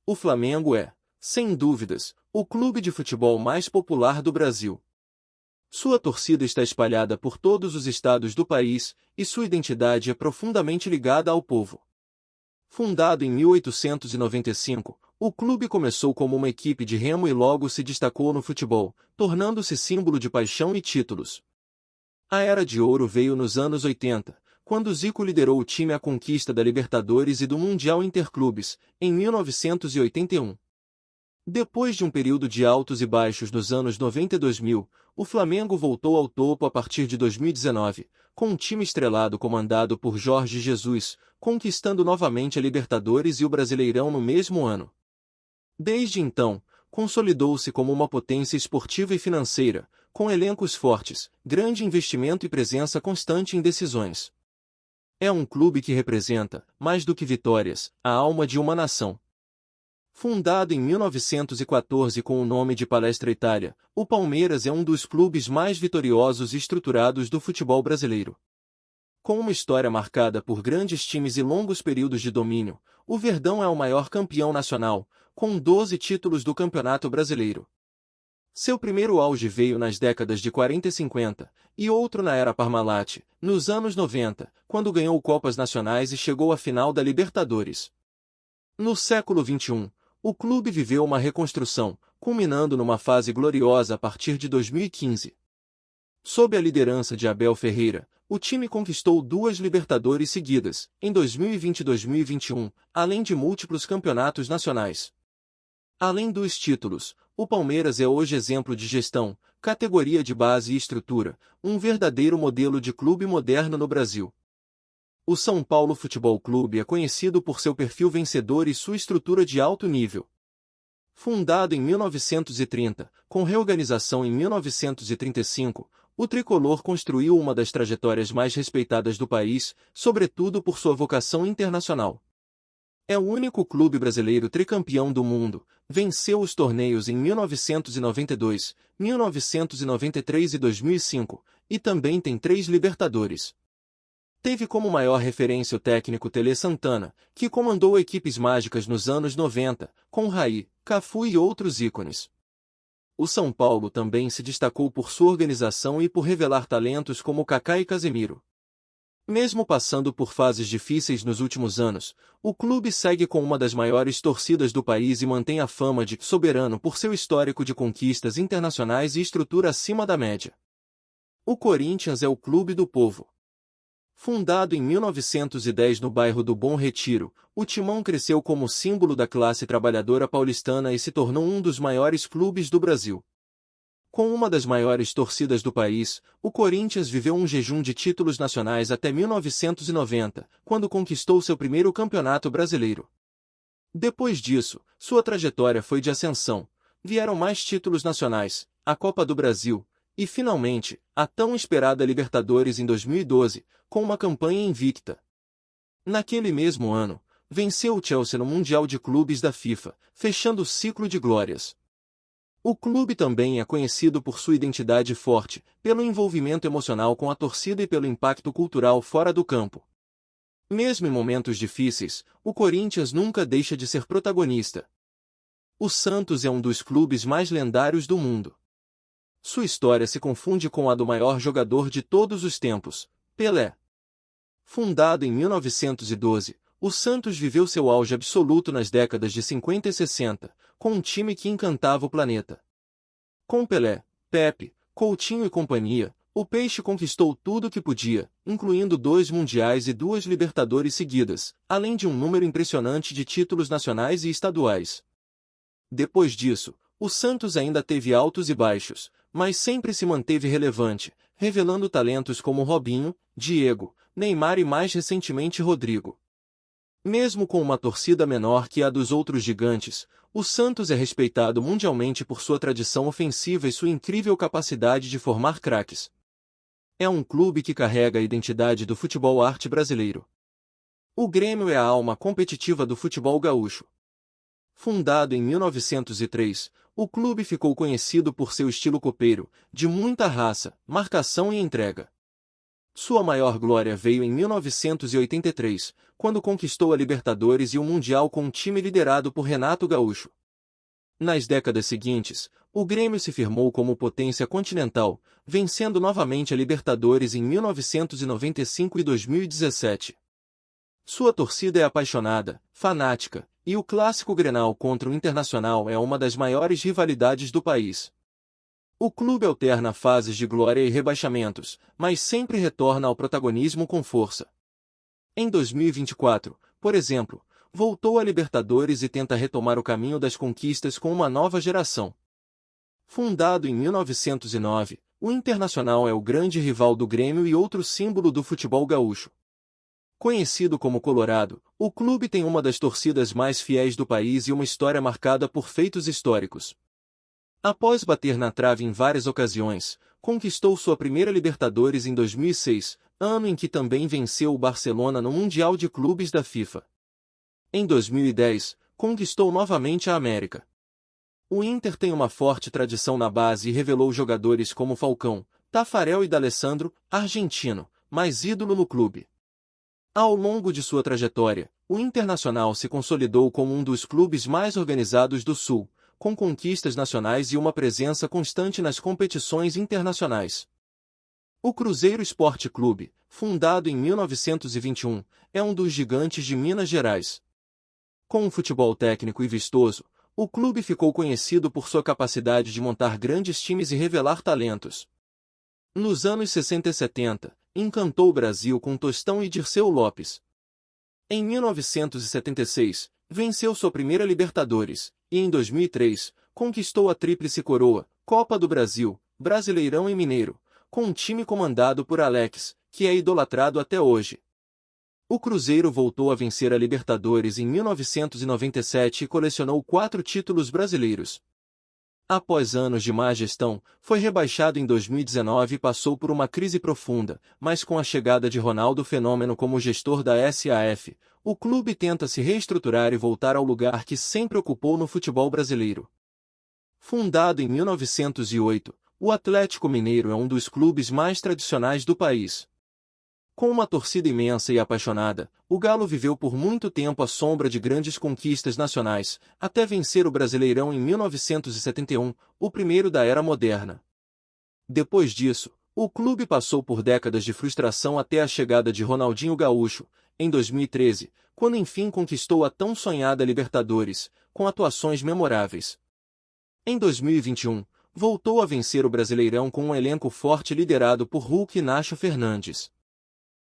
O Flamengo é, sem dúvidas, o clube de futebol mais popular do Brasil. Sua torcida está espalhada por todos os estados do país, e sua identidade é profundamente ligada ao povo. Fundado em 1895, o clube começou como uma equipe de remo e logo se destacou no futebol, tornando-se símbolo de paixão e títulos. A Era de Ouro veio nos anos 80, quando Zico liderou o time à conquista da Libertadores e do Mundial Interclubes, em 1981. Depois de um período de altos e baixos nos anos 90 e 2000, o Flamengo voltou ao topo a partir de 2019, com um time estrelado comandado por Jorge Jesus, conquistando novamente a Libertadores e o Brasileirão no mesmo ano. Desde então, consolidou-se como uma potência esportiva e financeira, com elencos fortes, grande investimento e presença constante em decisões. É um clube que representa, mais do que vitórias, a alma de uma nação. Fundado em 1914 com o nome de Palestra Itália, o Palmeiras é um dos clubes mais vitoriosos e estruturados do futebol brasileiro. Com uma história marcada por grandes times e longos períodos de domínio, o Verdão é o maior campeão nacional, com 12 títulos do Campeonato Brasileiro. Seu primeiro auge veio nas décadas de 40 e 50, e outro na era Parmalat, nos anos 90, quando ganhou Copas Nacionais e chegou à final da Libertadores. No século XXI, o clube viveu uma reconstrução, culminando numa fase gloriosa a partir de 2015. Sob a liderança de Abel Ferreira, o time conquistou 2 Libertadores seguidas, em 2020 e 2021, além de múltiplos campeonatos nacionais. Além dos títulos, o Palmeiras é hoje exemplo de gestão, categoria de base e estrutura, um verdadeiro modelo de clube moderno no Brasil. O São Paulo Futebol Clube é conhecido por seu perfil vencedor e sua estrutura de alto nível. Fundado em 1930, com reorganização em 1935, o tricolor construiu uma das trajetórias mais respeitadas do país, sobretudo por sua vocação internacional. É o único clube brasileiro tricampeão do mundo, venceu os torneios em 1992, 1993 e 2005, e também tem 3 Libertadores. Teve como maior referência o técnico Tele Santana, que comandou equipes mágicas nos anos 90, com Raí, Cafu e outros ícones. O São Paulo também se destacou por sua organização e por revelar talentos como Kaká e Casemiro. Mesmo passando por fases difíceis nos últimos anos, o clube segue com uma das maiores torcidas do país e mantém a fama de soberano por seu histórico de conquistas internacionais e estrutura acima da média. O Corinthians é o clube do povo. Fundado em 1910 no bairro do Bom Retiro, o Timão cresceu como símbolo da classe trabalhadora paulistana e se tornou um dos maiores clubes do Brasil. Com uma das maiores torcidas do país, o Corinthians viveu um jejum de títulos nacionais até 1990, quando conquistou seu primeiro campeonato brasileiro. Depois disso, sua trajetória foi de ascensão. Vieram mais títulos nacionais, a Copa do Brasil, e, finalmente, a tão esperada Libertadores em 2012, com uma campanha invicta. Naquele mesmo ano, venceu o Chelsea no Mundial de Clubes da FIFA, fechando o ciclo de glórias. O clube também é conhecido por sua identidade forte, pelo envolvimento emocional com a torcida e pelo impacto cultural fora do campo. Mesmo em momentos difíceis, o Corinthians nunca deixa de ser protagonista. O Santos é um dos clubes mais lendários do mundo. Sua história se confunde com a do maior jogador de todos os tempos, Pelé. Fundado em 1912, o Santos viveu seu auge absoluto nas décadas de 50 e 60, com um time que encantava o planeta. Com Pelé, Pepe, Coutinho e companhia, o Peixe conquistou tudo o que podia, incluindo 2 mundiais e 2 Libertadores seguidas, além de um número impressionante de títulos nacionais e estaduais. Depois disso, o Santos ainda teve altos e baixos, mas sempre se manteve relevante, revelando talentos como Robinho, Diego, Neymar e mais recentemente Rodrigo. Mesmo com uma torcida menor que a dos outros gigantes, o Santos é respeitado mundialmente por sua tradição ofensiva e sua incrível capacidade de formar craques. É um clube que carrega a identidade do futebol arte brasileiro. O Grêmio é a alma competitiva do futebol gaúcho. Fundado em 1903, o clube ficou conhecido por seu estilo copeiro, de muita raça, marcação e entrega. Sua maior glória veio em 1983, quando conquistou a Libertadores e o Mundial com um time liderado por Renato Gaúcho. Nas décadas seguintes, o Grêmio se firmou como potência continental, vencendo novamente a Libertadores em 1995 e 2017. Sua torcida é apaixonada, fanática, e o clássico Grenal contra o Internacional é uma das maiores rivalidades do país. O clube alterna fases de glória e rebaixamentos, mas sempre retorna ao protagonismo com força. Em 2024, por exemplo, voltou à Libertadores e tenta retomar o caminho das conquistas com uma nova geração. Fundado em 1909, o Internacional é o grande rival do Grêmio e outro símbolo do futebol gaúcho. Conhecido como Colorado, o clube tem uma das torcidas mais fiéis do país e uma história marcada por feitos históricos. Após bater na trave em várias ocasiões, conquistou sua primeira Libertadores em 2006, ano em que também venceu o Barcelona no Mundial de Clubes da FIFA. Em 2010, conquistou novamente a América. O Inter tem uma forte tradição na base e revelou jogadores como Falcão, Tafarel e D'Alessandro, argentino, mais ídolo no clube. Ao longo de sua trajetória, o Internacional se consolidou como um dos clubes mais organizados do Sul, com conquistas nacionais e uma presença constante nas competições internacionais. O Cruzeiro Esporte Clube, fundado em 1921, é um dos gigantes de Minas Gerais. Com um futebol técnico e vistoso, o clube ficou conhecido por sua capacidade de montar grandes times e revelar talentos. Nos anos 60 e 70, encantou o Brasil com Tostão e Dirceu Lopes. Em 1976, venceu sua primeira Libertadores, e em 2003, conquistou a Tríplice Coroa, Copa do Brasil, Brasileirão e Mineiro, com um time comandado por Alex, que é idolatrado até hoje. O Cruzeiro voltou a vencer a Libertadores em 1997 e colecionou 4 títulos brasileiros. Após anos de má gestão, foi rebaixado em 2019 e passou por uma crise profunda, mas com a chegada de Ronaldo Fenômeno como gestor da SAF, o clube tenta se reestruturar e voltar ao lugar que sempre ocupou no futebol brasileiro. Fundado em 1908, o Atlético Mineiro é um dos clubes mais tradicionais do país. Com uma torcida imensa e apaixonada, o Galo viveu por muito tempo à sombra de grandes conquistas nacionais, até vencer o Brasileirão em 1971, o primeiro da era moderna. Depois disso, o clube passou por décadas de frustração até a chegada de Ronaldinho Gaúcho, em 2013, quando enfim conquistou a tão sonhada Libertadores, com atuações memoráveis. Em 2021, voltou a vencer o Brasileirão com um elenco forte liderado por Hulk e Nacho Fernandes.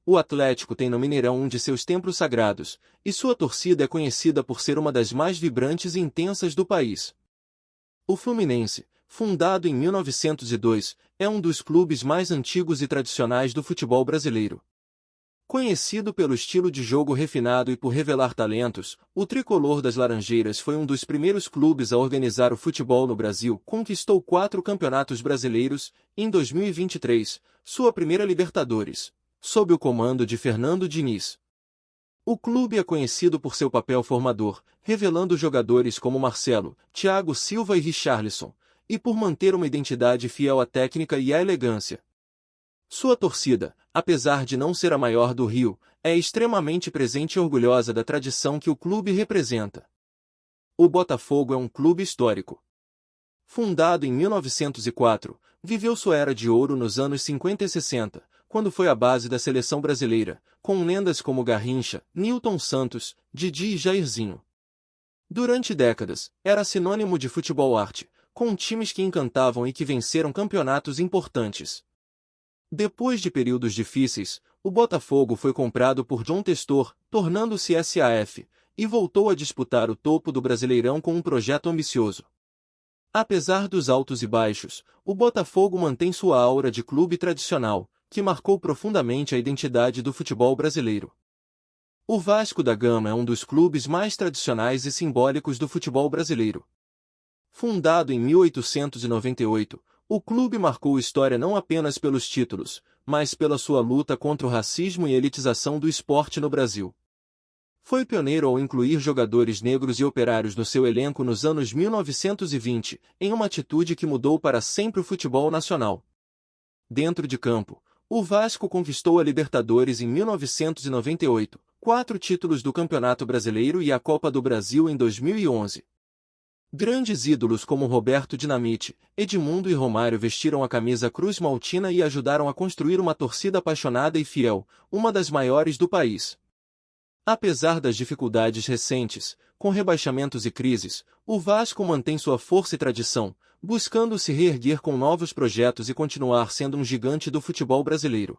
O Atlético tem no Mineirão um de seus templos sagrados, e sua torcida é conhecida por ser uma das mais vibrantes e intensas do país. O Fluminense, fundado em 1902, é um dos clubes mais antigos e tradicionais do futebol brasileiro. Conhecido pelo estilo de jogo refinado e por revelar talentos, o Tricolor das Laranjeiras foi um dos primeiros clubes a organizar o futebol no Brasil, conquistou 4 campeonatos brasileiros, e em 2023, sua primeira Libertadores, sob o comando de Fernando Diniz. O clube é conhecido por seu papel formador, revelando jogadores como Marcelo, Thiago Silva e Richarlison, e por manter uma identidade fiel à técnica e à elegância. Sua torcida, apesar de não ser a maior do Rio, é extremamente presente e orgulhosa da tradição que o clube representa. O Botafogo é um clube histórico. Fundado em 1904, viveu sua era de ouro nos anos 50 e 60, quando foi a base da seleção brasileira, com lendas como Garrincha, Nilton Santos, Didi e Jairzinho. Durante décadas, era sinônimo de futebol-arte, com times que encantavam e que venceram campeonatos importantes. Depois de períodos difíceis, o Botafogo foi comprado por John Testor, tornando-se SAF, e voltou a disputar o topo do Brasileirão com um projeto ambicioso. Apesar dos altos e baixos, o Botafogo mantém sua aura de clube tradicional, que marcou profundamente a identidade do futebol brasileiro. O Vasco da Gama é um dos clubes mais tradicionais e simbólicos do futebol brasileiro. Fundado em 1898, o clube marcou história não apenas pelos títulos, mas pela sua luta contra o racismo e elitização do esporte no Brasil. Foi pioneiro ao incluir jogadores negros e operários no seu elenco nos anos 1920, em uma atitude que mudou para sempre o futebol nacional. Dentro de campo, O Vasco conquistou a Libertadores em 1998, 4 títulos do Campeonato Brasileiro e a Copa do Brasil em 2011. Grandes ídolos como Roberto Dinamite, Edmundo e Romário vestiram a camisa Cruz Maltina e ajudaram a construir uma torcida apaixonada e fiel, uma das maiores do país. Apesar das dificuldades recentes, com rebaixamentos e crises, o Vasco mantém sua força e tradição, buscando se reerguer com novos projetos e continuar sendo um gigante do futebol brasileiro.